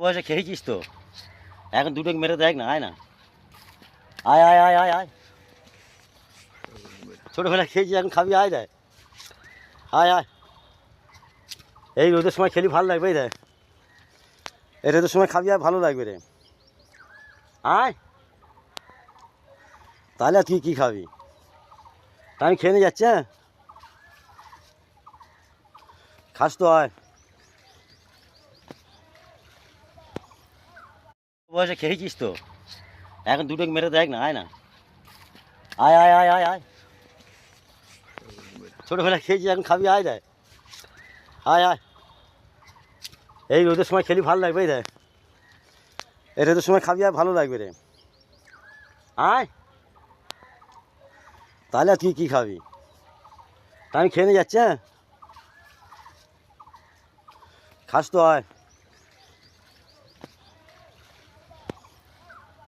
বয়সে খেয়েছিস তো, এখন দুটো মেরে দেখ না, আয় না, আয় আয় আয় আয় আয়, ছোটোবেলা খেয়েছিস এখন খাবি, আয় দেয়, আয় আয়, এই রোদের সময় খেলি ভালো লাগবে, এই দেখ এই রোদের সময় খাবি, আয় ভালো লাগবে রে, আয়, তাহলে আর তুই কী খাবি, তা আমি খেয়ে নিয়ে যাচ্ছি, হ্যাঁ খাস তো, আয় বয়সে খেয়েছিস তো, এখন দুটো মেরে দেখ না, আয় না, আয় আয় আয় আয় আয়, ছোটোবেলা খেয়েছিস এখন খাবি, আয় দেয়, আয় আয়, এই রোদের সময় খেলি ভালো লাগবে, এই দেখ এই রোদের সময় খাবি, আয় ভালো লাগবে রে, আয়, তাহলে আর তুই কী খাবি, তা আমি খেয়ে নিয়ে যাচ্ছি, হ্যাঁ খাস তো, আয়।